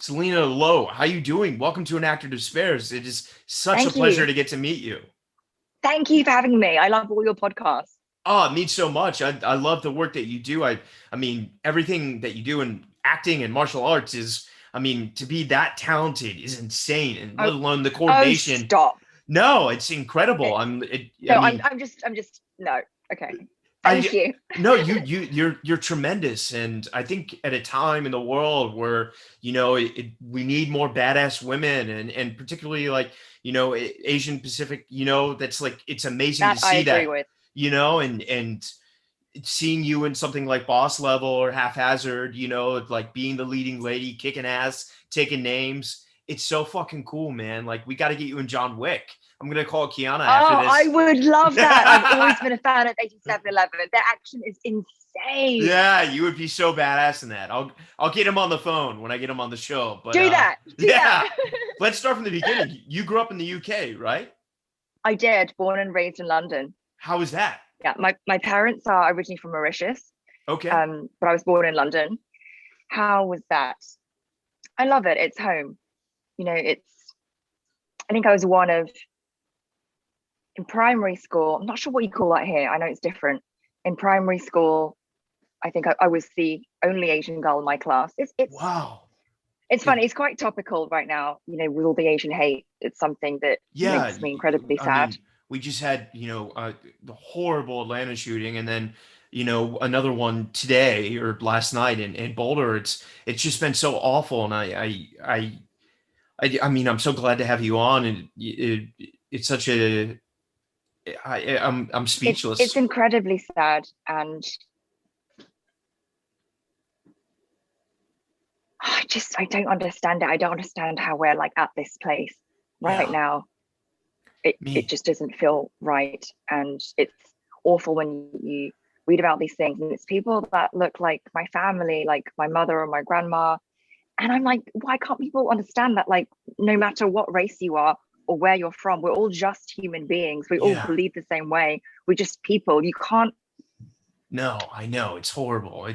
Selina Lo, how you doing? Welcome to An Actor Despairs. It is such a Thank pleasure you. to get to meet you. Thank you for having me. I love all your podcasts. Oh, it means so much. I love the work that you do. I mean, everything that you do in acting and martial arts is, I mean, to be that talented is insane, and Oh, let alone the oh, coordination. stop. No, it's incredible. It, I no, I'm, mean, I'm just, I'm just, no. Okay. Thank I you. no, you're tremendous, and I think at a time in the world where we need more badass women, and particularly like Asian Pacific, that's like it's amazing to That I see agree that, with. and seeing you in something like Boss Level or Haphazard, like being the leading lady, kicking ass, taking names. It's so fucking cool, man. Like we got to get you in John Wick. I'm gonna call Kiana after Oh, I this. would love that. I've always been a fan of 8711. Their action is insane. Yeah, you would be so badass in that. I'll get him on the phone when I get him on the show. But Do that. Do that. yeah, let's start from the beginning. You grew up in the UK, right? I did. Born and raised in London. How is that? Yeah, my parents are originally from Mauritius, Okay. but I was born in London. How was that? I love it. It's home. It's. I think I was one of in primary school. I'm not sure what you call that here. I know it's different. In primary school, I think I was the only Asian girl in my class. Wow. It's It, funny. It's quite topical right now. With all the Asian hate, it's something that yeah, makes me incredibly I sad. mean, we just had the horrible Atlanta shooting, and then another one today or last night in Boulder. It's just been so awful, and I mean, I'm so glad to have you on, and it's such a I'm It's speechless. incredibly sad, and I don't understand it. I don't understand how we're like at this place right Yeah, now. It me. just doesn't feel right, and it's awful when you read about these things, and it's people that look like my family, like my mother or my grandma, and I'm like, why can't people understand that, like, no matter what race you are or where you're from, we're all just human beings. We all Yeah. believe the same way. We're just people. You can't. No, I know it's horrible.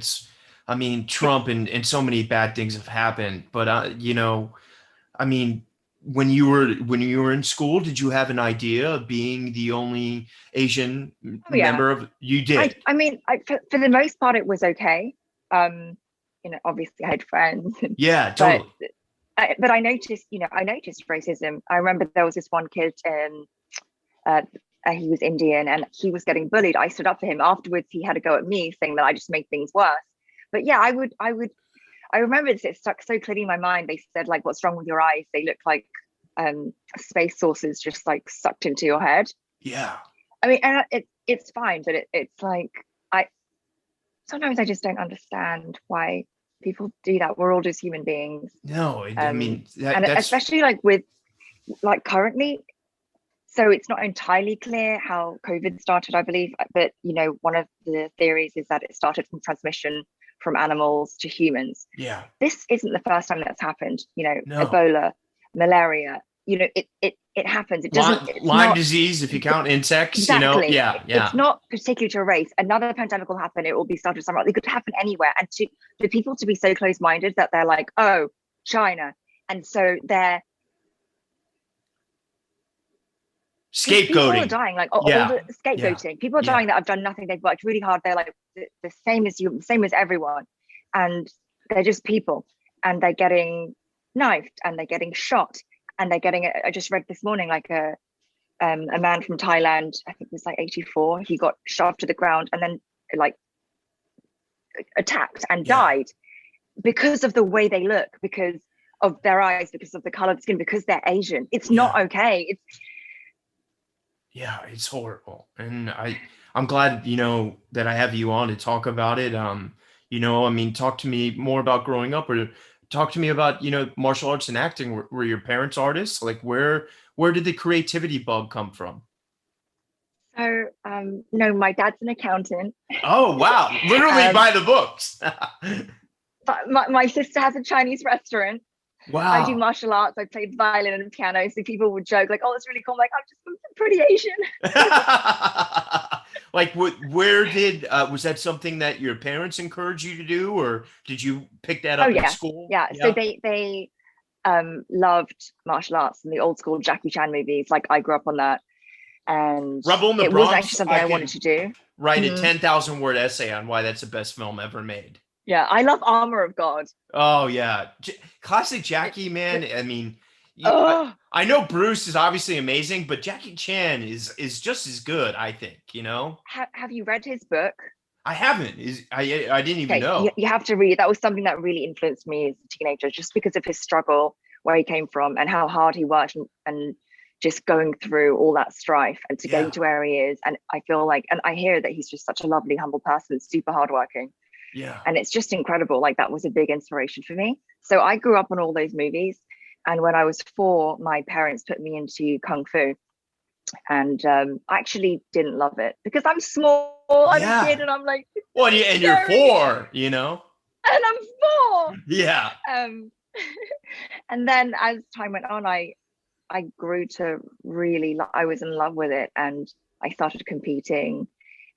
I mean, It, Trump and so many bad things have happened. But I mean, when you were in school, did you have an idea of being the only Asian oh yeah, member of? You I did. I mean, for the most part, it was okay. Um, obviously I had friends, Yeah, but totally. I noticed, I noticed racism. I remember there was this one kid, uh, he was Indian and he was getting bullied. I stood up for him. Afterwards, he had a go at me, saying that I just made things worse. But yeah, I remember it stuck so clearly in my mind. They said, like, what's wrong with your eyes? They look like space sources just like sucked into your head. Yeah. I mean, and it's fine, but it's like I sometimes I just don't understand why people do that. We're all just human beings, No, I um, mean that and that's especially like with like currently. So it's not entirely clear how COVID started, I believe, but one of the theories is that it started from transmission from animals to humans. yeah. This isn't the first time that's happened. No. Ebola, malaria. It happens. It doesn't. It's Lyme not disease, if you count insects, exactly. yeah, It's yeah. not particular to a race. Another pandemic will happen. It will be started somewhere. It could happen anywhere. And to people to be so close-minded that they're like, oh, China, and so they're people are Scapegoating. dying, like all Yeah. the Yeah. scapegoating. People are Yeah. dying that have done nothing. They've worked really hard. They're like the same as you, the same as everyone, and they're just people, and they're getting knifed, and they're getting shot, and they're getting. I just read this morning, like a man from Thailand, I think it was like 84. He got shoved to the ground and then like attacked and Yeah. died because of the way they look, because of their eyes, because of the color of the skin, because they're Asian. It's not Yeah. okay. Yeah, it's horrible. And I'm glad, that I have you on to talk about it. I mean, talk to me more about growing up, or talk to me about, martial arts and acting. Were your parents artists? Like where did the creativity bug come from? So no, my dad's an accountant. Oh, wow. Literally um, by the books. but my sister has a Chinese restaurant. I do Wow. martial arts. I played violin and piano. So people would joke like, "Oh, it's really cool." I'm like, I'm just pretty Asian. Like where did was that something that your parents encouraged you to do, or did you pick that Oh up in yeah, school? yeah. So Yeah. they loved martial arts and the old school Jackie Chan movies. Like I grew up on that, and Rebel in the it was actually Bronx, something I I wanted could to do. write a Mhm. 10,000 word essay on why that's the best film ever made. Yeah, I love Armor of God. Oh yeah, classic It, Jackie, the, man. I mean, oh, I know Bruce is obviously amazing, but Jackie Chan is just as good, I think. You know, have you read his book? I haven't. Is I didn't even Okay, you, know. you have to read. That was something that really influenced me as a teenager, just because of his struggle, where he came from, and how hard he worked, and just going through all that strife and to getting Yeah, to where he is. And I feel like, and I hear that he's just such a lovely, humble person, super hardworking, yeah. and it's just incredible. Like that was a big inspiration for me. So I grew up on all those movies, and when I was 4, my parents put me into kung fu, and I actually didn't love it because I'm small. I'm a Yeah. kid, and I'm like, Well, it's and you're scary, four, you know? and I'm 4. Yeah. Um, and then as time went on, I grew to really I was in love with it, and I started competing,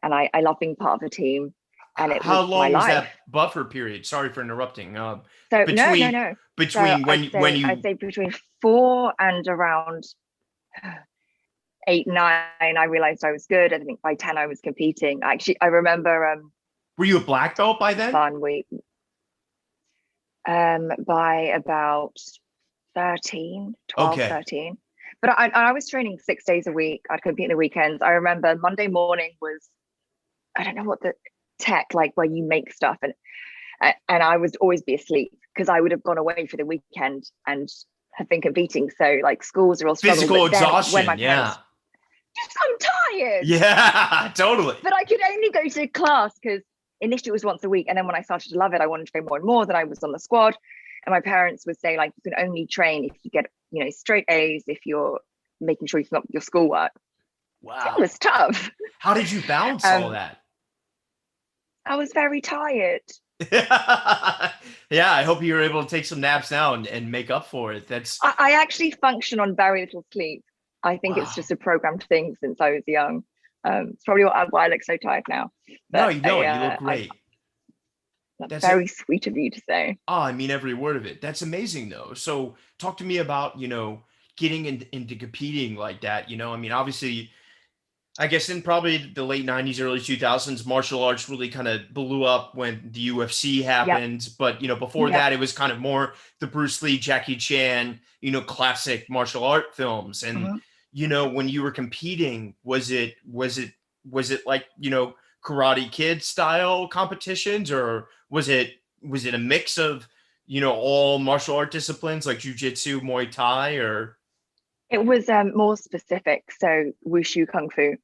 and I love being part of a team, and it How was my long was life. that buffer period? Sorry for interrupting. So no, no, Between no. So between I'd when say I'd you say between 4 and around 8, 9, I realized I was good. I think by 10 I was competing. Actually, I remember were you a black belt by a then? fun week. By about 13, 12, Okay. 13. But I was training 6 days a week. I'd compete in the weekends. I remember Monday morning was, I don't know what the tech, like where you make stuff. And I would always be asleep because I would have gone away for the weekend and have been competing. So like school was a real struggle. Physical But then when exhaustion. my Yeah. parents, just I'm tired, Yeah, totally. but I could only go to class because initially it was once a week. And then when I started to love it, I wanted to go more and more. Then I was on the squad. And my parents would say, like, you can only train if you get, straight A's, if you're making sure you can up your schoolwork. So it Wow. was tough. How did you balance all Um, that? I was very tired. Yeah, I hope you were able to take some naps now and make up for it. That's I actually function on very little sleep. I think it's wow. just a programmed thing since I was young. It's probably why I look so tired now. No, But you know, you look I great. that's That's it. very sweet of you to say. Oh, I mean every word of it. That's amazing though. So talk to me about, getting into competing like that. I mean, obviously, I guess in probably the late 90s, early 2000s, martial arts really kind of blew up when the UFC Yep. happened. But, before Yep. that, it was kind of more the Bruce Lee, Jackie Chan, classic martial art films. And, Mhm. when you were competing, was it like, Karate Kid style competitions, or was it a mix of, all martial art disciplines like jujitsu, Muay Thai, or It was more specific. So wushu kung fu.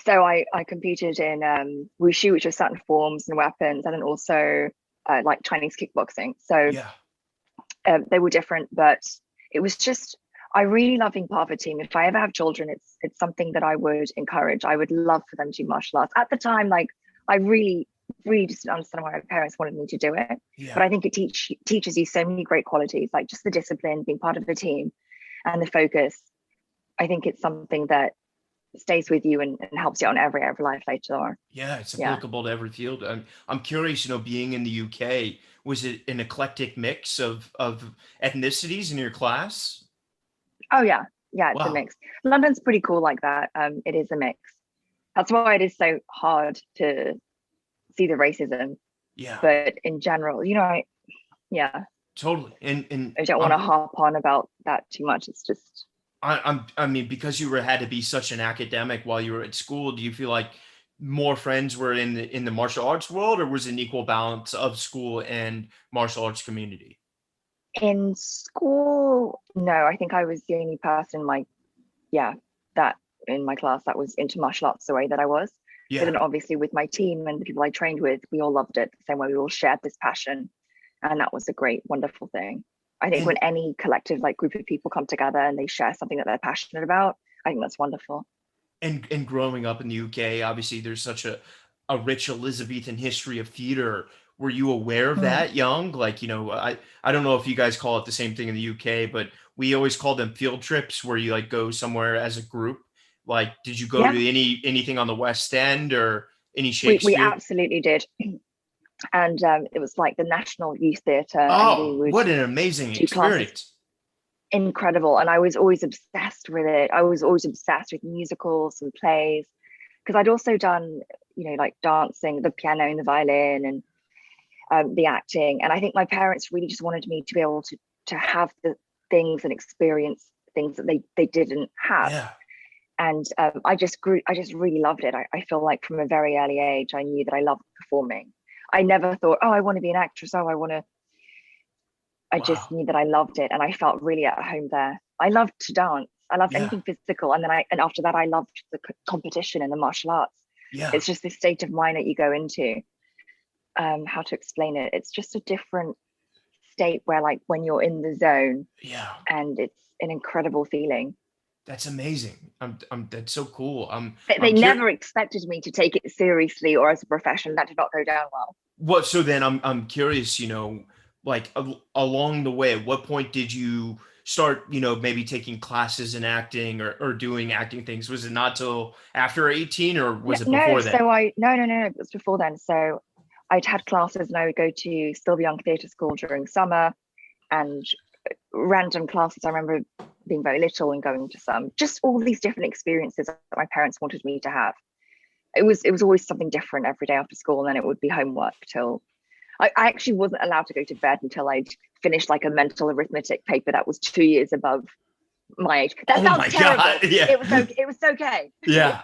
So I competed in wushu, which are certain forms and weapons, and then also like Chinese kickboxing. So yeah. they were different, but it was just I really love being part of a team. If I ever have children, it's something that I would encourage. I would love for them to do martial arts. At the time, like I really, really just didn't understand why my parents wanted me to do it. But Yeah. I think it teaches you so many great qualities, like just the discipline, being part of the team, and the focus. I think it's something that stays with you and helps you on every area of life later on. Yeah, it's Yeah. applicable to every field. I'm curious, being in the UK, was it an eclectic mix of ethnicities in your class? Oh yeah. Yeah, it's a Wow. mix. London's pretty cool like that. It is a mix. That's why it is so hard to see the racism. Yeah, But in general, yeah, totally. And I don't want to I'm harp on about that too much. It's just, I mean, because you had to be such an academic while you were at school, do you feel like more friends were in the martial arts world, or was it an equal balance of school and martial arts community? in school, no, I think I was the only person like, yeah, that in my class that was into martial arts the way that I was. But Yeah. then obviously with my team and the people I trained with, we all loved it the same way. We all shared this passion. And that was a great, wonderful thing. I think when And any collective like group of people come together and they share something that they're passionate about, I think that's wonderful. and growing up in the UK, obviously there's such a rich Elizabethan history of theater. Were you aware of Mm. that young? Like, I don't know if you guys call it the same thing in the UK, but we always call them field trips where you like go somewhere as a group. Like, did you go Yeah, to anything on the West End or any we Shakespeare? absolutely did. And it was like the National Youth Theatre, and we Oh, would what an amazing do classes. experience. Incredible. And I was always obsessed with it. I was always obsessed with musicals and plays, because I'd also done, like dancing, the piano and the violin, and the acting. And I think my parents really just wanted me to be able to have the things and experience things that they didn't have. Yeah. And I just really loved it. I feel like from a very early age, I knew that I loved performing. I never thought, oh, I want to be an actress. Oh, I just Wow. knew that I loved it, and I felt really at home there. I loved to dance. I loved Yeah. anything physical. And after that, I loved the competition and the martial arts. Yeah. It's just this state of mind that you go into. How to explain it? It's just a different state where, like, when you're in the zone, Yeah. and it's an incredible feeling. That's amazing. That's so cool. They never expected me to take it seriously or as a profession. That did not go down well. What, so then I'm curious, like along the way, at what point did you start, maybe taking classes in acting or doing acting things? Was it not till after 18 or No, was it no. before then? So no. It was before then. So I'd had classes, and I would go to Still Young Theatre School during summer, and random classes. I remember being very little and going to some, just all these different experiences that my parents wanted me to have. It was always something different every day after school, and then it would be homework till I actually wasn't allowed to go to bed until I'd finished like a mental arithmetic paper that was 2 years above my age. That Oh sounds my terrible. God. Yeah. It was okay. Yeah.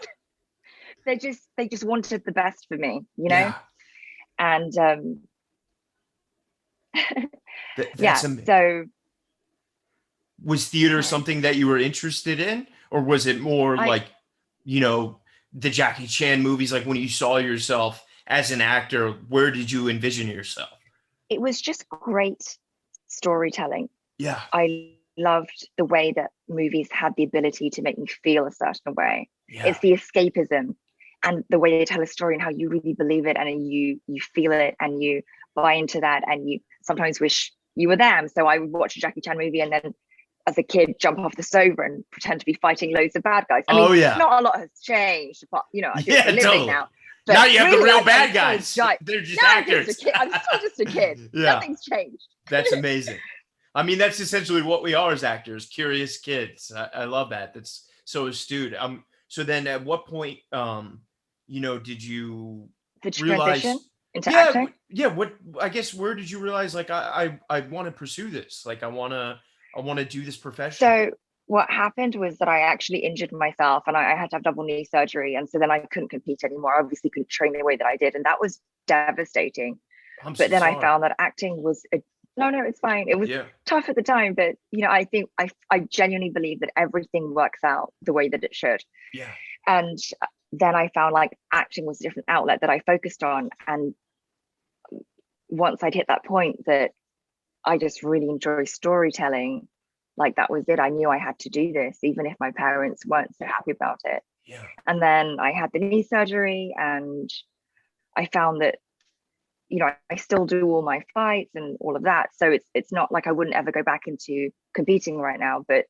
They just wanted the best for me, Yeah. and That's yeah. So was theater sorry. something that you were interested in, or was it more I like, you know, the Jackie Chan movies? Like when you saw yourself as an actor, where did you envision yourself? It was just great storytelling. Yeah. I loved the way that movies had the ability to make me feel a certain way. Yeah. It's the escapism and the way they tell a story and how you really believe it, and you feel it and you buy into that, and you sometimes wish you were them. So I would watch a Jackie Chan movie and then as a kid jump off the sofa and pretend to be fighting loads of bad guys. I Oh mean, yeah. not a lot has changed, but I do it for a Yeah, living totally. now. Now But you have the really, real bad guys. They're just actors. I'm still just a kid. Yeah. Nothing's changed. That's amazing. I mean, that's essentially what we are as actors, curious kids. I love that. That's so astute. So then at what point, did you The transition realize, into yeah, acting. yeah, I guess, where did you realize, like, I want to pursue this? Like, I want to do this professionally. So what happened was that I actually injured myself, and I had to have double knee surgery. And so then I couldn't compete anymore. I obviously couldn't train the way that I did. And that was devastating. I'm But so then I sorry. found that acting was no, it's fine. It was Yeah. tough at the time, but I think I genuinely believe that everything works out the way that it should. Yeah. And then I found like acting was a different outlet that I focused on. And once I'd hit that point that I just really enjoy storytelling, like that was it. I knew I had to do this, even if my parents weren't so happy about it. Yeah. And then I had the knee surgery, and I found that I still do all my fights and all of that. So it's not like I wouldn't ever go back into competing right now, but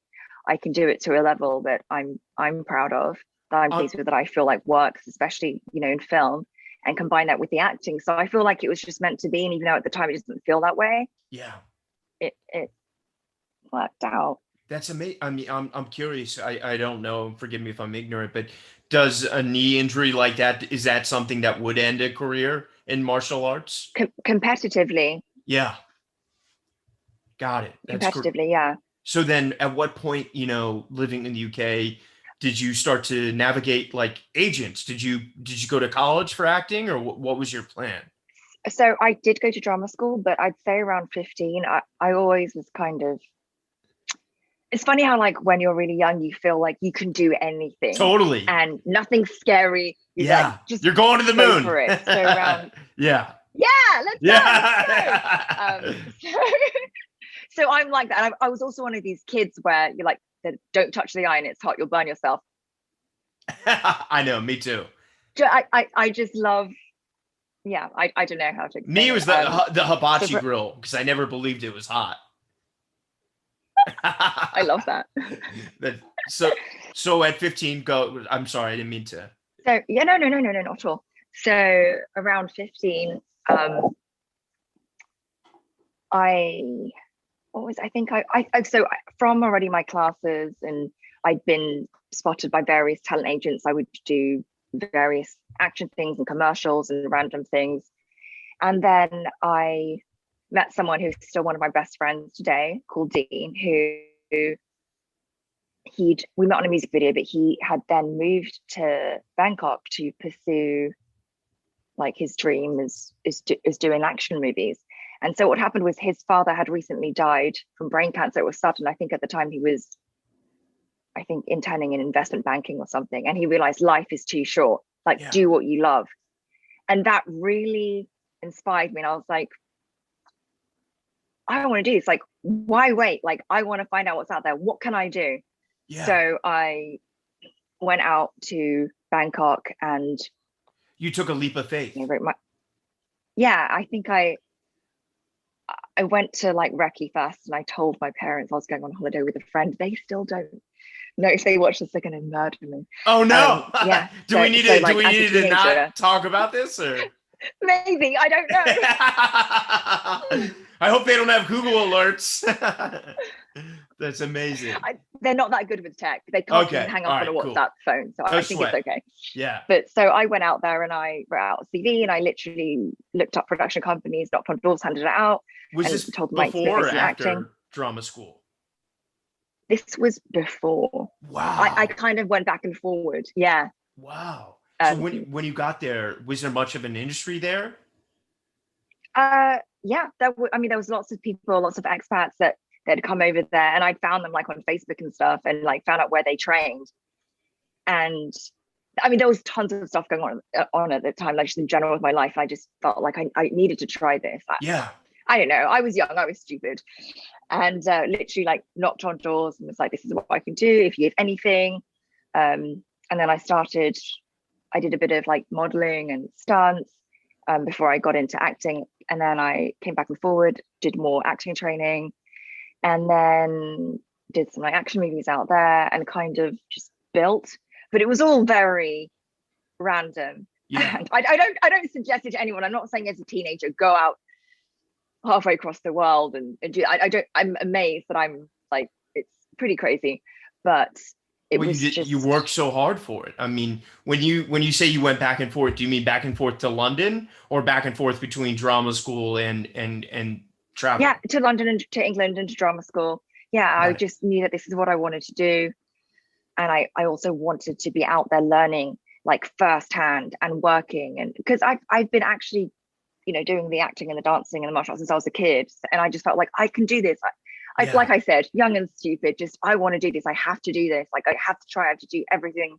I can do it to a level that I'm proud of, that I'm Um, pleased with, that I feel like works, especially in film, and combine that with the acting. So I feel like it was just meant to be, and even though at the time it didn't feel that way, yeah. it worked out. That's amazing. I mean, I'm curious. I don't know. Forgive me if I'm ignorant, but does a knee injury like that, is that something that would end a career in martial arts? Competitively, Yeah, got it. That's great. yeah. So then, at what point, living in the UK, did you start to navigate like agents? Did you go to college for acting, or what was your plan? So I did go to drama school, but I'd say around 15, I always was kind of, it's funny how like when you're really young, you feel like you can do anything Totally. and nothing's scary. You're Yeah. like, just You're going to the go moon. for it. So around, Yeah. let's Yeah. go. So I'm like that. And I was also one of these kids where you're like, don't touch the iron, it's hot, you'll burn yourself. I know, me too. I just love, I don't know how to explain Me, it was the hibachi so grill, because I never believed it was hot. I love that. So at 15, I'm sorry, I didn't mean to. So yeah, no, not at all. So around 15, Um, I what was I think so from already my classes, and I'd been spotted by various talent agents. I would do various action things and commercials and random things. And then I met someone who's still one of my best friends today called Dean, who he'd we met on a music video, but he had then moved to Bangkok to pursue like his dream is doing action movies. And so what happened was his father had recently died from brain cancer. It was sudden. I think at the time he was, I think, interning in investment banking or something. And he realized life is too short. Like, Yeah. do what you love. And that really inspired me. And I was like, I want to do this. Like, why wait? Like, I want to find out what's out there. What can I do? Yeah. So I went out to Bangkok and You took a leap of faith. yeah, I think I went to like Recce first, and I told my parents I was going on holiday with a friend. They still don't know. If they watch this, they're going to murder me. Oh no! Yeah. Do we need as to not talk about this, or maybe I don't know. I hope they don't have Google alerts. That's amazing. They're not that good with tech. They can't Okay. even hang up on a Cool. WhatsApp phone, so I think sweat. it's okay. Yeah. But so I went out there and I wrote out a CV, and I literally looked up production companies, knocked on doors, handed it out. Was and this told them my before or experience in after acting. drama school? This was before. Wow. I kind of went back and forward. Yeah. Wow. So when you got there, was there much of an industry there? Yeah, there was lots of people, lots of expats that had come over there, and I'd found them like on Facebook and stuff, and like found out where they trained. And I mean, there was tons of stuff going on at the time, like just in general with my life. I just felt like I needed to try this. Yeah. I don't know. I was young. I was stupid, and literally like knocked on doors and was like, "This is what I can do. If you have anything." And then I did a bit of like modeling and stunts before I got into acting. And then I came back and forward, did more acting training, and then did some like action movies out there, and kind of just built. But it was all very random. Yeah. And I don't suggest it to anyone. I'm not saying as a teenager go out halfway across the world and do. I'm amazed that I'm like, it's pretty crazy, but you worked so hard for it. I mean, when you say you went back and forth, do you mean back and forth to London or back and forth between drama school and travel? Yeah, to London and to England and to drama school. Yeah, I just knew that this is what I wanted to do. And I also wanted to be out there learning like firsthand and working. And because I've been actually, doing the acting and the dancing and the martial arts since I was a kid. And I just felt like I can do this. Like I said, young and stupid, just I want to do this. I have to do this. Like I have to try. I have to do everything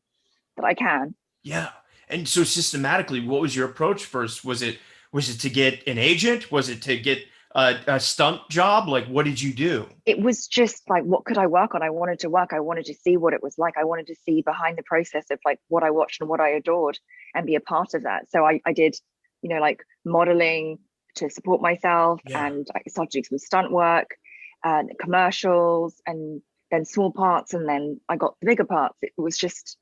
that I can. Yeah. And so systematically, what was your approach first? Was it to get an agent? Was it to get a stunt job? Like, what did you do? It was just like, what could I work on? I wanted to work. I wanted to see what it was like. I wanted to see behind the process of like what I watched and what I adored and be a part of that. So I did, like modeling to support myself, and I started doing some stunt work and commercials, and then small parts, and then I got the bigger parts. It was just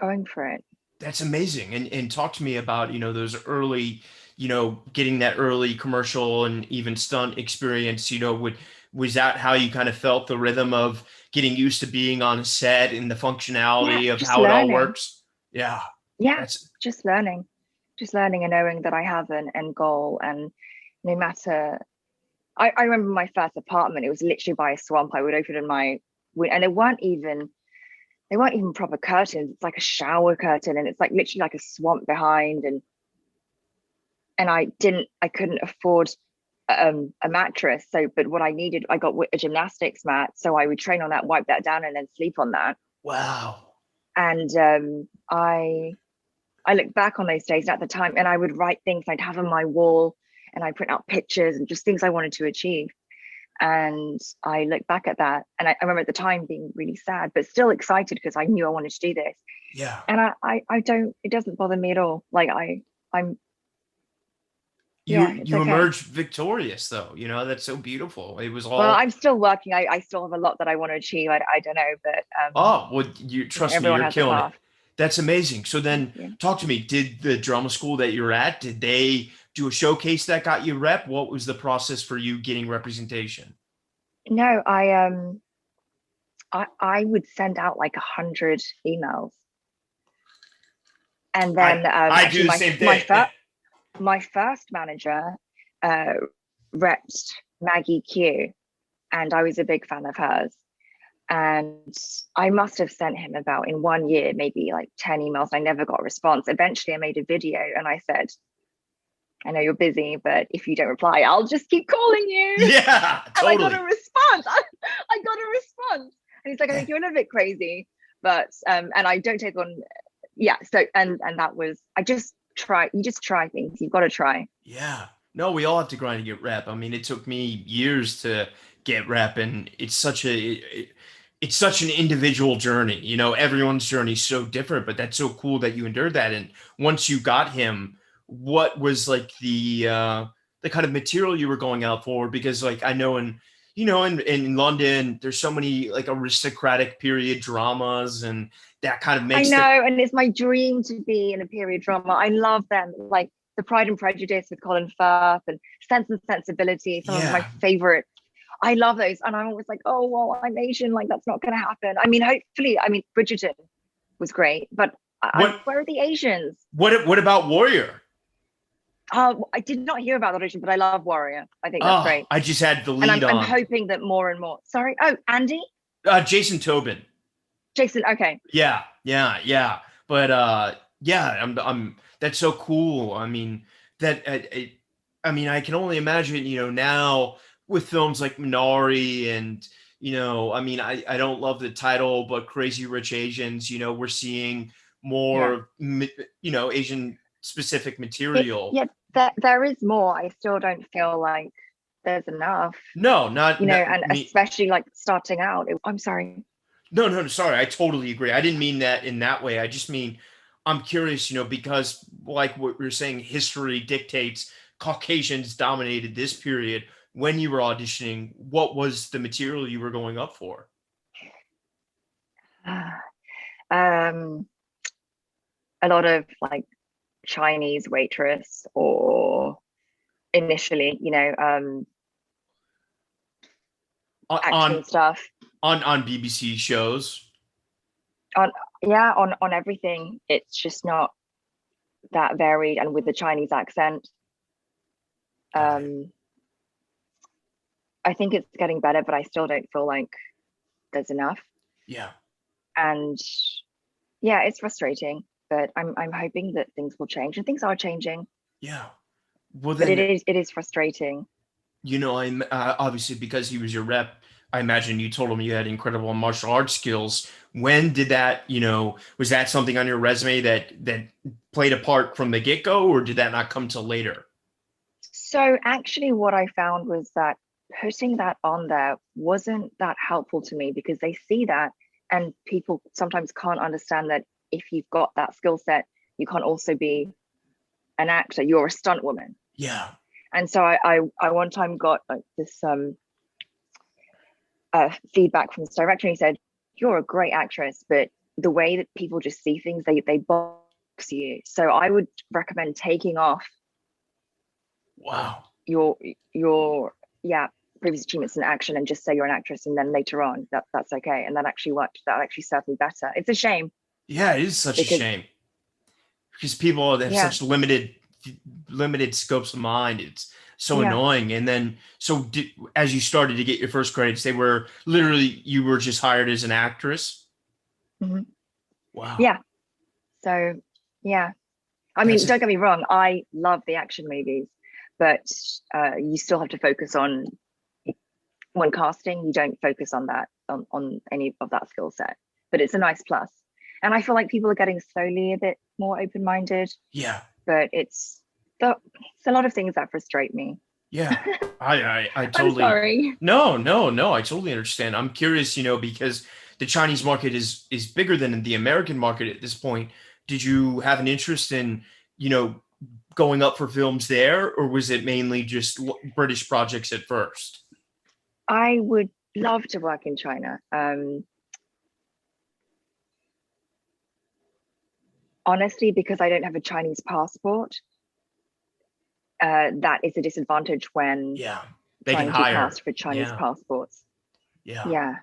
going for it. That's amazing. And talk to me about, those early, getting that early commercial and even stunt experience, was that how you kind of felt the rhythm of getting used to being on a set and the functionality of how learning. It all works? Yeah. Yeah. Just learning and knowing that I have an end goal. And no matter, I remember my first apartment, it was literally by a swamp. I would open in my window, and they weren't even proper curtains. It's like a shower curtain, and it's like literally like a swamp behind. And I couldn't afford a mattress. So, but what I needed, I got a gymnastics mat. So I would train on that, wipe that down, and then sleep on that. Wow. And I look back on those days at the time, and I would write things I'd have on my wall, and I print out pictures and just things I wanted to achieve. And I look back at that, and I remember at the time being really sad, but still excited because I knew I wanted to do this. Yeah. And I don't, it doesn't bother me at all. Like I'm. You okay. emerged victorious, though. That's so beautiful. It was all. Well, I'm still working. I still have a lot that I want to achieve. I don't know, but well, you trust me, you're killing it. That's amazing. So Thank then you. talk to me. Did the drama school that you're at, did they do a showcase that got you rep? What was the process for you getting representation? No, I would send out like 100 emails, and I then I do actually the same thing. my first manager uh, repped Maggie Q, and I was a big fan of hers. And I must have sent him about in 1 year, maybe like 10 emails. I never got a response. Eventually, I made a video and I said, I know you're busy, but if you don't reply, I'll just keep calling you. Yeah, And I got a totally. response. I got a response. And he's like, I think you're a little bit crazy, but and I don't take on, yeah. So and that was, I just try. You just try things. You've got to try. Yeah. No, we all have to grind to get rep. I mean, it took me years to get rep, and it's such an individual journey. You know, everyone's journey is so different, but that's so cool that you endured that. And once you got him, what was like the kind of material you were going out for? Because like I know in London, there's so many like aristocratic period dramas, and that kind of I makes the know, and it's my dream to be in a period drama. I love them, like the Pride and Prejudice with Colin Firth and Sense and Sensibility, some of my yeah. favorite. I love those, and I'm always like, oh well, I'm Asian, like that's not going to happen. I mean, hopefully, I mean, Bridgerton was great, but What where are the Asians? what about Warrior? I did not hear about the audition, but I love Warrior. I think that's Oh, great, I just had the and lead I'm on. hoping that more and more. Sorry, oh Andy, Jason Tobin. Jason. Okay, Yeah, yeah, yeah. But yeah, I'm that's so cool. I mean, that I mean, I can only imagine, now with films like Minari and, I mean, I don't love the title, but Crazy Rich Asians, we're seeing yeah. more, Asian specific It, material. yeah, there is more. I still don't feel like there's enough, No, not and me. especially like starting out. I'm sorry. No, no, no, sorry. I totally agree. I didn't mean that in that way. I just mean I'm curious, because like what we are saying, history dictates Caucasians dominated this period. When you were auditioning, what was the material you were going up for? Um, a lot of like Chinese waitress or initially, On action on stuff. on BBC shows? On Yeah, on everything. It's just not that varied, and with the Chinese accent. Got it. Um, I think it's getting better, but I still don't feel like there's enough. Yeah. And yeah, it's frustrating, but I'm hoping that things will change, and things are changing. Yeah. Well But then, it is frustrating. I'm obviously because he was your rep. I imagine you told him you had incredible martial arts skills. When did that, was that something on your resume that played a part from the get-go, or did that not come till later? So actually, what I found was that putting that on there wasn't that helpful to me, because they see that, and people sometimes can't understand that if you've got that skill set, you can't also be an actor. You're a stunt woman. Yeah. And so I one time got like this feedback from this director, and he said, "You're a great actress, but the way that people just see things, they box you. So I would recommend taking off Wow. your your yeah previous achievements in action, and just say you're an actress, and then later on that's okay." And that actually worked. That actually served me better. It's a shame, Yeah, it is such a because shame because people have yeah, such limited scopes of mind. It's so yeah, annoying. And then, as you started to get your first credits, they were literally you were just hired as an actress. mhm, Wow. yeah. So yeah, I That's mean, it. don't get me wrong, I love the action movies, but you still have to focus on, when casting, you don't focus on that, on any of that skill set. But it's a nice plus. And I feel like people are getting slowly a bit more open-minded, Yeah. but it's a lot of things that frustrate me. Yeah. I I'm totally. sorry. No, no, no. I totally understand. I'm curious, because the Chinese market is bigger than the American market at this point. Did you have an interest in, you know, going up for films there, or was it mainly just British projects at first? I would love to work in China. honestly, because I don't have a Chinese passport, that is a disadvantage when Yeah, they can trying to hire. cast for Chinese Yeah, passports. yeah, Yeah.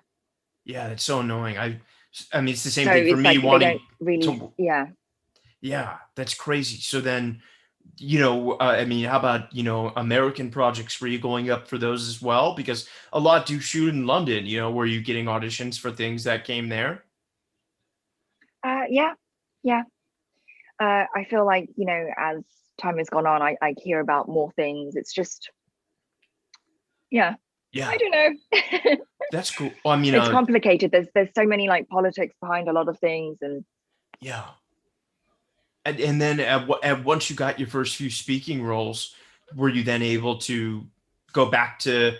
yeah. That's so annoying. I mean, it's the same So thing for it's me like they don't wanting really, to. yeah. Yeah, that's crazy. So then, I mean, how about, American projects? Were you going up for those as well? Because a lot do shoot in London, were you getting auditions for things that came there? Yeah, yeah. I feel like, as time has gone on, I hear about more things. It's just, yeah, I Yeah, don't know. that's cool. Well, I mean, It's complicated. There's so many like politics behind a lot of things, and yeah. And then once you got your first few speaking roles, were you then able to go back to,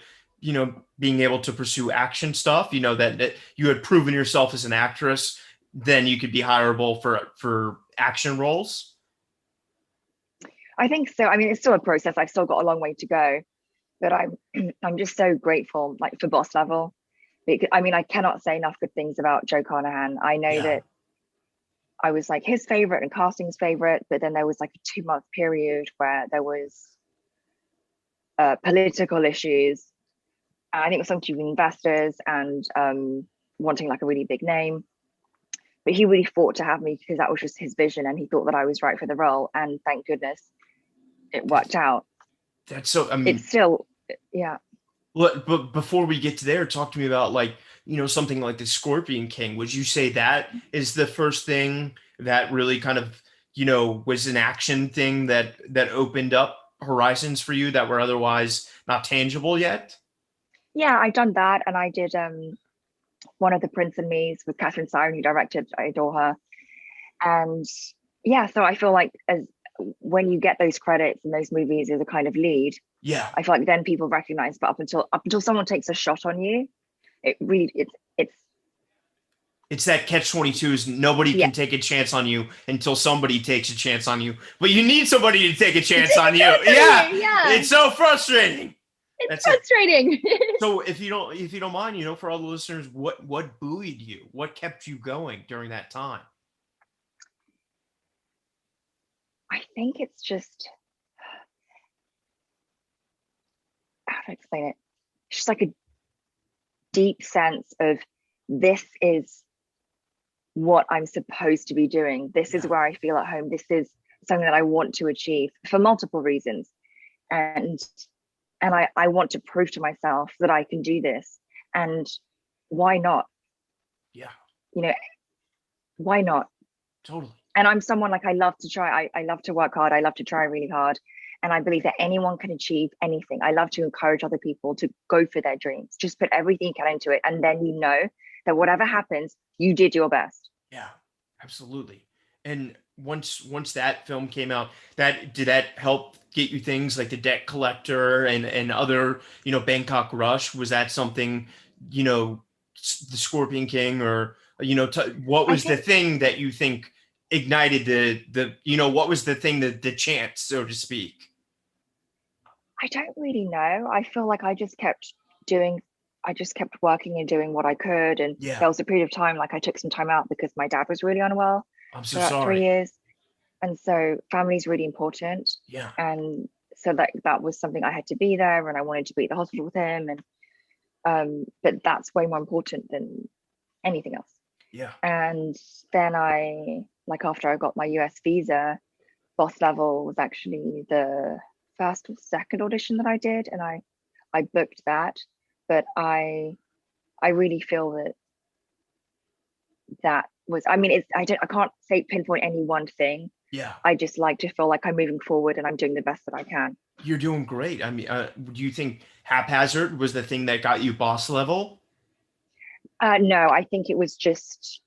being able to pursue action stuff? That you had proven yourself as an actress, then you could be hireable for action roles. I think so. I mean, it's still a process. I've still got a long way to go, but I'm I'm just so grateful, like for Boss Level. Because, I mean, I cannot say enough good things about Joe Carnahan. I know Yeah, that I was like his favorite and casting's favorite, but then there was like a 2 month period where there was political issues. I think it was something with investors and wanting like a really big name. But he really fought to have me because that was just his vision, and he thought that I was right for the role. And thank goodness it worked out. that's so. I It's mean, still, yeah. but before we get to there, talk to me about, like, something like the Scorpion King. Would you say that is the first thing that really kind of, was an action thing that opened up horizons for you that were otherwise not tangible yet? Yeah, I've done that, and I did one of the Prince and Me's with Catherine Siren, who directed. I adore her, and yeah, so I feel like as when you get those credits in those movies as a kind of lead, Yeah. I feel like then people recognize. But up until someone takes a shot on you, it really it's It's that catch 22 is nobody yeah. can take a chance on you until somebody takes a chance on you. But you need somebody to take a Take chance on a you. chance on Yeah. you, yeah. It's so frustrating. It's That's it. frustrating. So if you don't mind, for all the listeners, what buoyed you? What kept you going during that time? I think it's just how to explain it. It's just like a deep sense of this is what I'm supposed to be doing. This is Yeah. where I feel at home. This is something that I want to achieve for multiple reasons. And I want to prove to myself that I can do this. And why not? Yeah. You know, why not? Totally. And I'm someone like I love to try. I love to work hard. I love to try really hard. And I believe that anyone can achieve anything. I love to encourage other people to go for their dreams. Just put everything you can into it. And then you know that whatever happens, you did your best. Yeah. Absolutely. And once that film came out, that did that help get you things like The Debt Collector and other, Bangkok Rush? Was that something, the Scorpion King, or, what I was the think thing that you think ignited what was the thing, the chance, so to speak? I don't really know. I feel like doing, I just kept working and doing what I could. And Yeah. there was a period of time, like I took some time out because my dad was really unwell I'm so for about three sorry. years. And so family is really important. Yeah. And so that was something I had to be there, and I wanted to be at the hospital with him. And but that's way more important than anything else. Yeah. And then like after I got my US visa, Boss Level was actually the first or second audition that I did, and I booked that. But I really feel that that was, I mean, it's I can't say pinpoint any one thing. Yeah. I just like to feel like I'm moving forward and I'm doing the best that I can. You're doing great. I mean, do you think Haphazard was the thing that got you Boss Level? No, I think it was just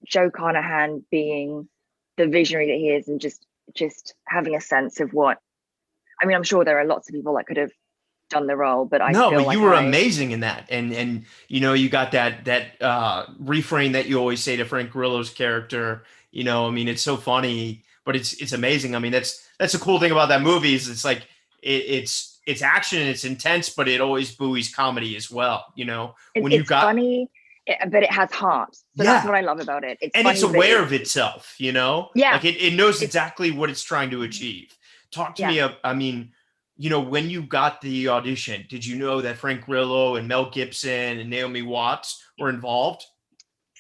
Joe Carnahan being the visionary that he is, and just having a sense of what, I mean, I'm sure there are lots of people that could have done the role, but I No, feel but you like were amazing in that, and you got that refrain that you always say to Frank Grillo's character. I mean, it's so funny, but it's amazing. I mean, that's a cool thing about that movie is it's like it's action and it's intense, but it always buoys comedy as well. When you it's got funny but it has heart. So that's Yeah. what I love about it. It's And it's funny, but aware of itself, you know? yeah, Like it knows it's exactly what it's trying to achieve. Talk to yeah. me, I mean, you know, when you got the audition, did you know that Frank Grillo and Mel Gibson and Naomi Watts were involved?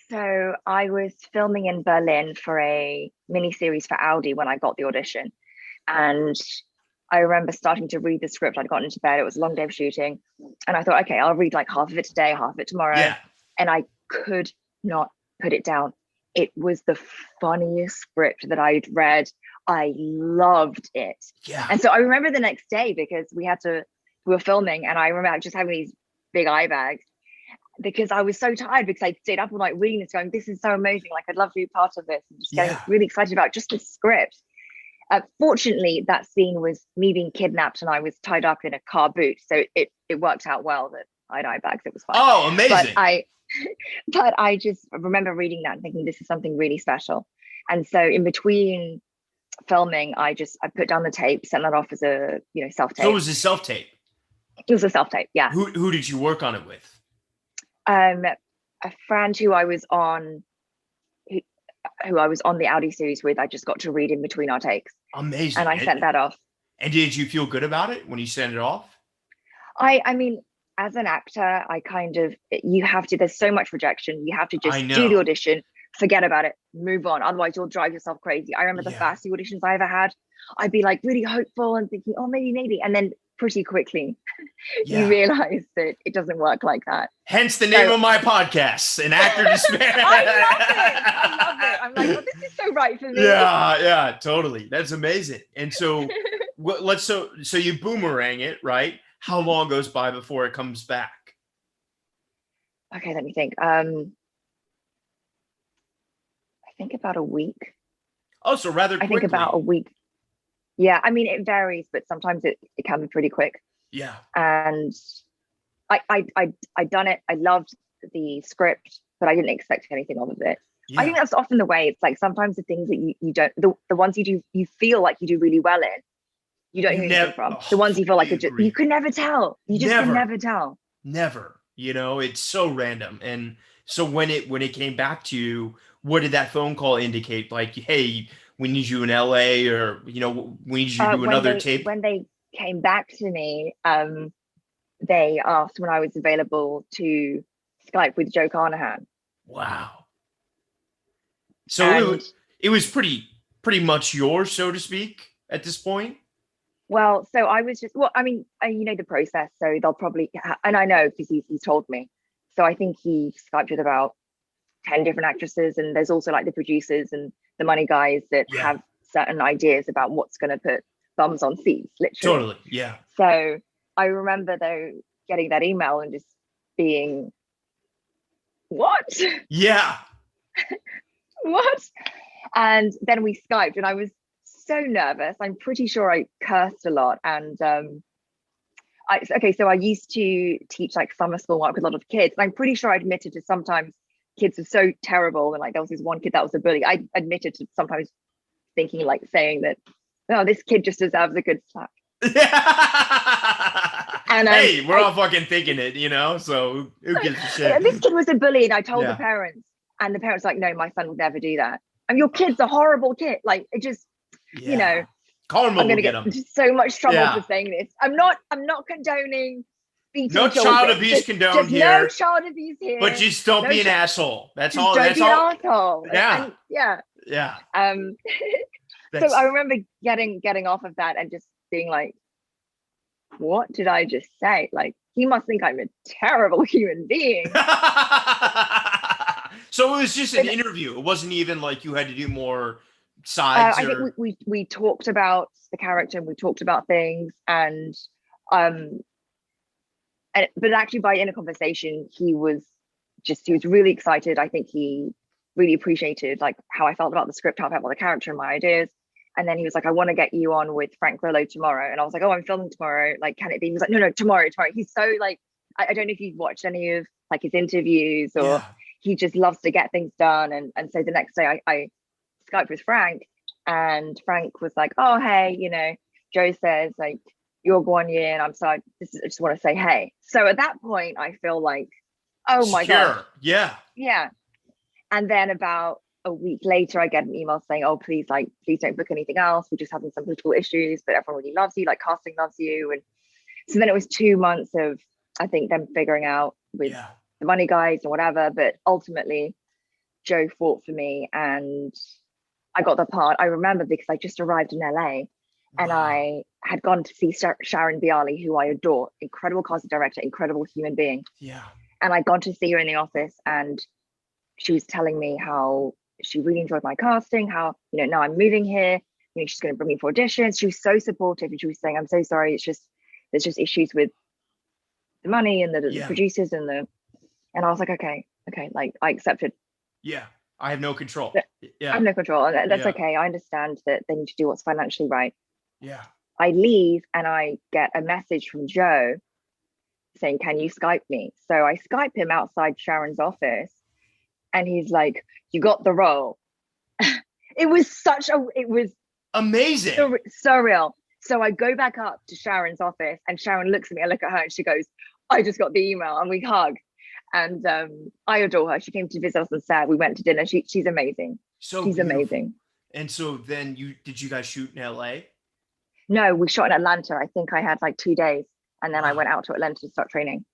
So I was filming in Berlin for a mini series for Audi when I got the audition, and I remember starting to read the script. I'd gotten into bed. It was a long day of shooting, and I thought, okay, I'll read like half of it today, half of it tomorrow, Yeah. and I could not put it down. It was the funniest script that I'd read. I loved it. Yeah. And so I remember the next day because we were filming, and I remember just having these big eye bags because I was so tired because I'd stayed up all night reading this, going, this is so amazing. Like, I'd love to be part of this, and just getting Yeah. really excited about just the script. Fortunately, that scene was me being kidnapped and I was tied up in a car boot. So it worked out well that I had eye bags. It was fine. Oh, But amazing. but I just remember reading that and thinking this is something really special. And so in between filming, I put down the tape, sent that off as a self So it tape. was a self tape. It was a self tape, yeah. Who did you work on it with? A friend who I was on the Audi series with, I just got to read in between our takes, and Amazing. I sent that off. And did you feel good about it when you sent it off? I mean, as an actor, I kind of you have to. There's so much rejection. You have to I just do the know. audition, forget about it, move on. Otherwise, you'll drive yourself crazy. I remember the Yeah. first few auditions I ever had. I'd be like really hopeful and thinking, oh, maybe, and then pretty quickly you Yeah. realize that it doesn't work like that. Hence the name of my podcast, An Actor Despair. I love it. I'm like, oh, this is so right for me. Yeah, totally. That's amazing. And so so you boomerang it, right? How long goes by before it comes back? Okay, let me think. I think about a week. Oh, so rather I think about a quickly. week. Yeah, I mean, it varies, but sometimes it can be pretty quick. Yeah. And I done it. I loved the script, but I didn't expect anything of it. I Yeah. think that's often the way. It's like sometimes the things that you don't, the ones you feel like you do really well in, you don't You hear anything never from. The oh, ones you feel like fully are just, you agree. can never tell. You just can Never. never tell. Never. You know, it's so random. And so when it came back to you, what did that phone call indicate? Like, hey, we need you in LA, or we need you to do When another they tape. when they came back to me, they asked when I was available to Skype with Joe Carnahan. Wow. So And it was pretty much yours, so to speak, at this point. well, so I was just, well, I mean, you know the process, so they'll probably, and I know because he's told me. So I think he Skyped with about 10 different actresses, and there's also like the producers and the money guys that Yeah, have certain ideas about what's going to put bums on seats, literally. totally. Yeah. So I remember though getting that email and just being, what? Yeah. What? And then we Skyped, and I was so nervous. I'm pretty sure I cursed a lot. And so I used to teach like summer school work with a lot of kids. And I'm pretty sure I admitted to sometimes kids are so terrible. And like there was this one kid that was a bully. I admitted to sometimes thinking, like, saying that, oh, this kid just deserves a good slap. And Hey, we're all fucking thinking it, so who gives a shit? this kid was a bully, and I told the Yeah. parents, and the parents were like, no, my son would never do that. And your kid's a horrible kid. Like, it just, Yeah. Karma I'm will gonna get get them. so much trouble Yeah. for saying this. I'm not condoning beating No children. child abuse condoned just no here. child abuse here. But just don't No be an asshole. That's just all. don't That's be an all. asshole. Yeah. And yeah. Yeah. So I remember getting off of that and just being like, what did I just say? Like, he must think I'm a terrible human being. So it was just an But interview. It wasn't even like you had to do more sides I think or. we talked about the character, and we talked about things, um but actually by in a conversation he was really excited. I think he really appreciated like how I felt about the script, how I felt about the character and my ideas. And then he was like, I want to get you on with Frank Grillo tomorrow. And I was like, oh, I'm filming tomorrow. Like, can it be? He was like, no, tomorrow. He's so like, I don't know if you've watched any of like his interviews, or Yeah. he just loves to get things done. And so the next day I Skyped with Frank, and Frank was like, oh, hey, Joe says like you're 1 year, and I just want to say hey. So at that point, I feel like Oh my gosh. Secure. Yeah. Yeah. And then about a week later, I get an email saying, "Oh, please don't book anything else. We're just having some political issues, but everyone really loves you. Like casting loves you." And so then it was 2 months of, I think, them figuring out with Yeah. the money guys and whatever. But ultimately, Joe fought for me, and I got the part. I remember because I just arrived in LA, and Wow. I had gone to see Sharon Bialy, who I adore, incredible casting director, incredible human being. Yeah. And I'd gone to see her in the office, and she was telling me how she really enjoyed my casting, how, now I'm moving here, she's going to bring me for auditions. She was so supportive, and she was saying, "I'm so sorry, there's just issues with the money and the Yeah. producers and I was like, okay, like I accepted Yeah. I have no control. that. I Yeah. have no control, and that's Yeah. okay. I understand that they need to do what's financially right. Yeah. I leave and I get a message from Joe saying, "Can you Skype me?" So I Skype him outside Sharon's office, and he's like, "You got the role." It was Amazing. surreal. So I go back up to Sharon's office, and Sharon looks at me. I look at her, and she goes, "I just got the email," and we hug. And I adore her. She came to visit us on set. We went to dinner. She's amazing. So She's beautiful. amazing. And so then you guys shoot in LA? No, we shot in Atlanta. I think I had like 2 days, and then I Wow. went out to Atlanta to start training.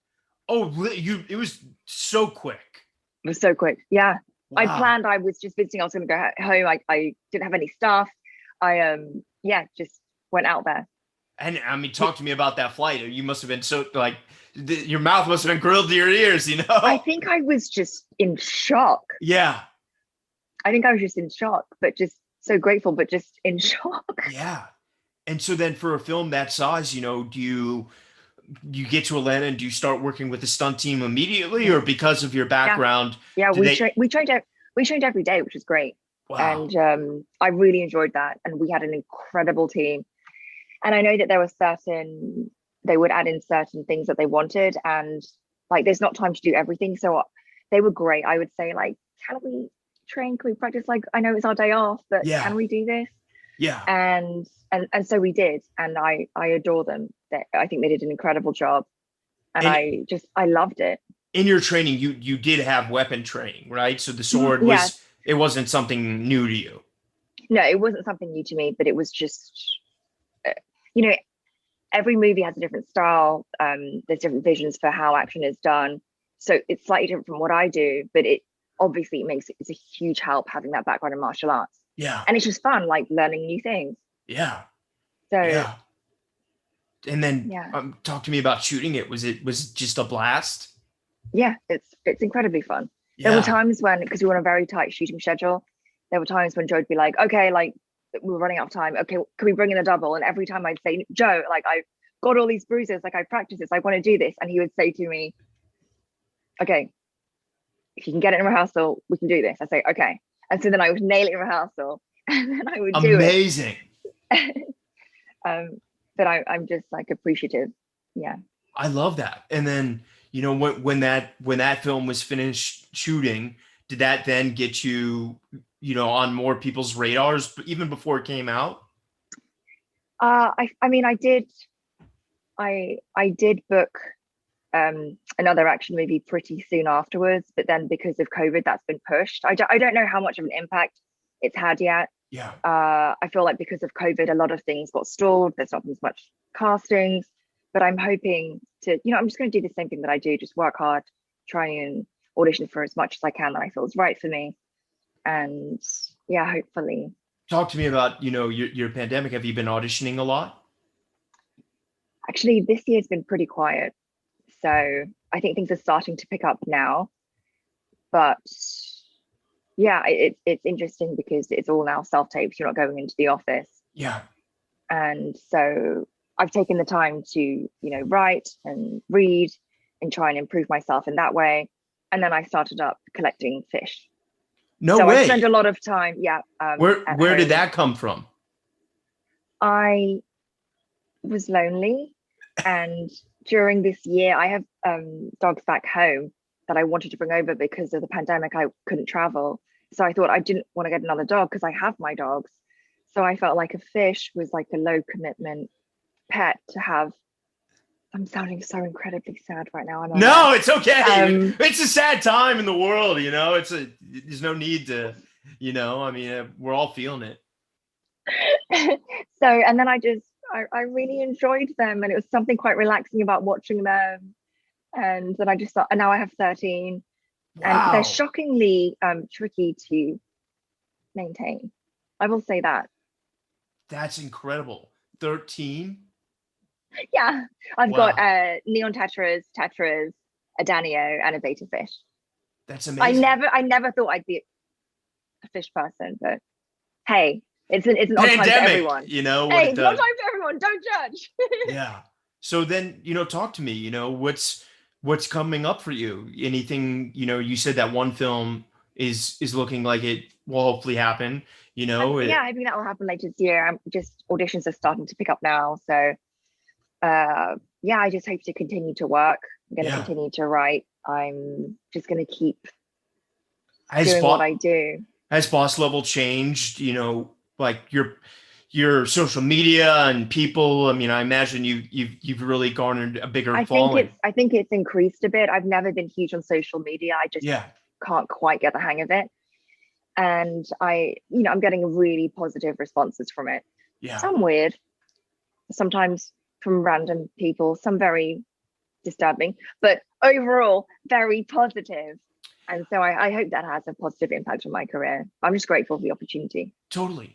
Oh, it was so quick. It was so quick. Yeah, I Wow. planned. I was just visiting. I was going to go home. I didn't have any stuff. I yeah, just went out there. And I mean, talk to me about that flight. You must have been so like your mouth must have been grilled to your ears, you I know? think I was just in shock. Yeah. I think I was just in shock, but just so grateful, but just in shock. Yeah. And so then for a film that size, do you get to Atlanta and do you start working with the stunt team immediately, Yeah, or because of your yeah, background, yeah. do they? We trained every day, which was great, Wow. and I really enjoyed that. And we had an incredible team. And I know that there were they would add in certain things that they wanted, and like there's not time to do everything. So they were great. I would say, like, can we train? Can we practice? Like, I know it's our day off, but Yeah. can we do this? Yeah. And so we did, and I adore them. I think they did an incredible job, and And I loved it. in your training, you did have weapon training, right? So the sword Yeah, it wasn't something new to you. no, it wasn't something new to me, but it was just, uh, you know, every movie has a different style. There's different visions for how action is done, so it's slightly different from what I do. But it obviously it's a huge help having that background in martial arts, Yeah. and it's just fun, like learning new things. Yeah. So Yeah. And then yeah, talk to me about shooting it. Was it just a blast? yeah, it's incredibly fun. There were Yeah. times when, because we were on a very tight shooting schedule, there were times when Joe would be like, "Okay, like we were running out of time. Okay, can we bring in a double?" And every time I'd say, "Joe, like I got all these bruises, like I practiced this, I want to do this," and he would say to me, "Okay, if you can get it in rehearsal, we can do this." I say, "Okay," and so then I would nail it in rehearsal, and then I would do it. Amazing. um, but I'm just like appreciative. Yeah. I love that. And then, when that film was finished shooting, did that then get you, on more people's radars even before it came out? I mean, I did book another action movie pretty soon afterwards, but then because of COVID, that's been pushed. I don't know how much of an impact it's had yet. Yeah. I feel like because of COVID, a lot of things got stalled. There's not as much castings, but I'm hoping to, I'm just going to do the same thing that I do, just work hard, try and audition for as much as I can that I feel is right for me. And yeah, hopefully. Talk to me about, your pandemic. Have you been auditioning a lot? Actually, this year's been pretty quiet. So I think things are starting to pick up now. But yeah, it's interesting because it's all now self-taped. You're not going into the office. Yeah. And so I've taken the time to, write and read and try and improve myself in that way. And then I started up collecting fish. No So I spend way. a lot of time, yeah, at Where did home. that come from? I was lonely, and during this year, I have dogs back home that I wanted to bring over because of the pandemic. I couldn't travel, so I thought I didn't want to get another dog because I have my dogs. So I felt like a fish was like a low commitment pet to have I'm sounding so incredibly sad right now. I'm aware. No, it's okay. Um, It's a sad time in the world, there's no need to, we're all feeling it. so, and then I really enjoyed them, and it was something quite relaxing about watching them. And then I just thought, and now I have 13, and they're Wow. shockingly tricky to maintain. I will say that. That's incredible. 13? Yeah, I've got Wow. neon tetras, a danio, and a beta fish. That's amazing. I never thought I'd be a fish person, but hey, it's an odd time for Pandemic, everyone. what Hey, it it's an odd does. time for everyone. Don't judge. Yeah. So then, talk to me, what's coming up for you? Anything, you said that one film is looking like it will hopefully happen, Yeah, it, I think that will happen later this year. I'm just auditions are starting to pick up now, so yeah, I just hope to continue to work. I'm going to yeah. continue to write. I'm just going to keep Has doing what boss I do. has boss level changed, like your social media and people? I mean, I imagine you've really garnered a bigger following. I think it's increased a bit. I've never been huge on social media. I just Yeah. can't quite get the hang of it. And I'm getting really positive responses from it. Yeah. Some weird, sometimes from random people, some very disturbing, but overall very positive. And so I hope that has a positive impact on my career. I'm just grateful for the opportunity. Totally.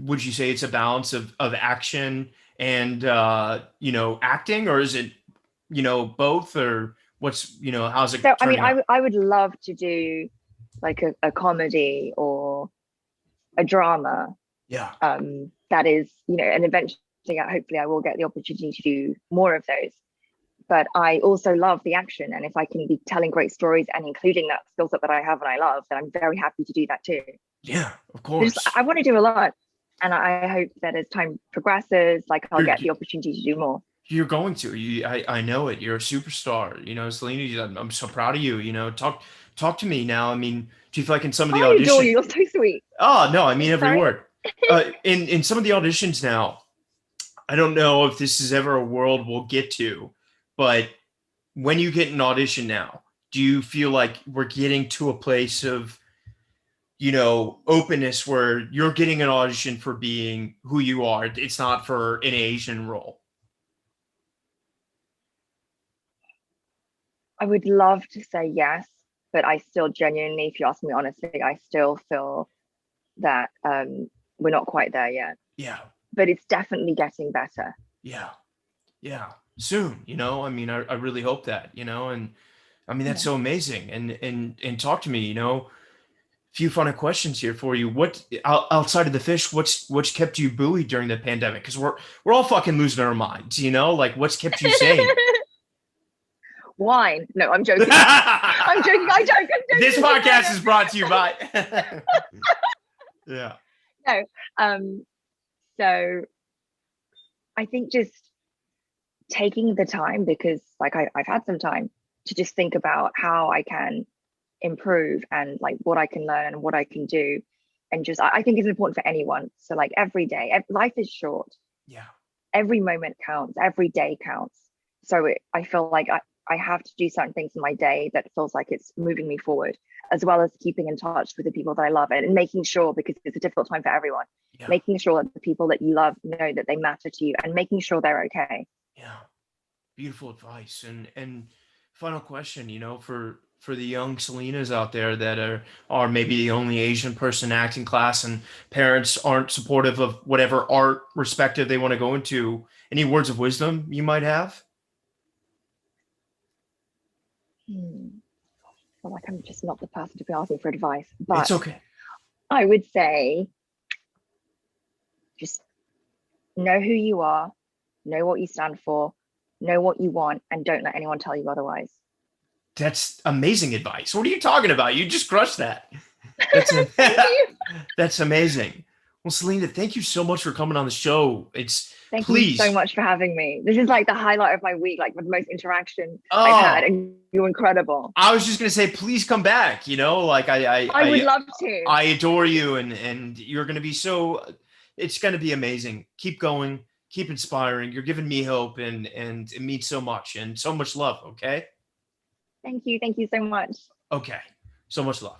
Would you say it's a balance of action and acting, or is it both, or how's So it I mean, turning out? I would love to do like a comedy or a drama. Yeah. That is, and eventually, hopefully, I will get the opportunity to do more of those. But I also love the action, and if I can be telling great stories and including that skill set that I have and I love, then I'm very happy to do that too. Yeah, of Just course. I want to do a lot, and I hope that as time progresses, like I'll You're get the opportunity to do more. you're going to. I know it. You're a superstar. Selena, I'm so proud of you. Talk to me now. I mean, do you feel like in some of the I adore audition? you. You're so sweet. Oh, no, I mean every Sorry. word. In some of the auditions now, I don't know if this is ever a world we'll get to, but when you get an audition now, do you feel like we're getting to a place of, openness where you're getting an audition for being who you are? It's not for an Asian role. I would love to say yes, but I still genuinely, if you ask me honestly, I still feel that we're not quite there yet. Yeah, But it's definitely getting better. yeah, yeah. Soon, I mean, I really hope that, and I mean, that's Yeah. so amazing. And talk to me, few final questions here for you. What outside of the fish, what's kept you buoyed during the pandemic? Because we're all fucking losing our minds, like what's kept you sane? Wine. No, I'm joking. I'm joking. I joke. I'm This joking. podcast is brought to you by. Yeah. No. Um, so I think just taking the time, because like I've had some time to just think about how I can improve and like what I can learn and what I can do. And just I think it's important for anyone. So like every day, life is short. Yeah. Every moment counts. Every day counts. So I feel like I have to do certain things in my day that feels like it's moving me forward, as well as keeping in touch with the people that I love and making sure, because it's a difficult time for everyone, Yeah. making sure that the people that you love know that they matter to you and making sure they're okay. Yeah. Beautiful advice. And final question, for the young Selenas out there that are maybe the only Asian person acting class and parents aren't supportive of whatever art respective they want to go into, any words of wisdom you might have? I feel like I'm just not the person to be asking for advice, It's but okay. I would say just know who you are, know what you stand for, know what you want, and don't let anyone tell you otherwise. That's amazing advice. What are you talking about? You just crushed that. That's a, Thank you. that's amazing. Well, Selena, thank you so much for coming on the show. It's Thank you so please. much for having me. This is like the highlight of my week, like with the most interaction I've had, Oh, and you're incredible. I was just gonna say, please come back. Like I would love to. I adore you, and you're gonna be so. It's gonna be amazing. Keep going. keep inspiring. You're giving me hope, and it means so much, and so much love. Okay. Thank you so much. Okay. So much love.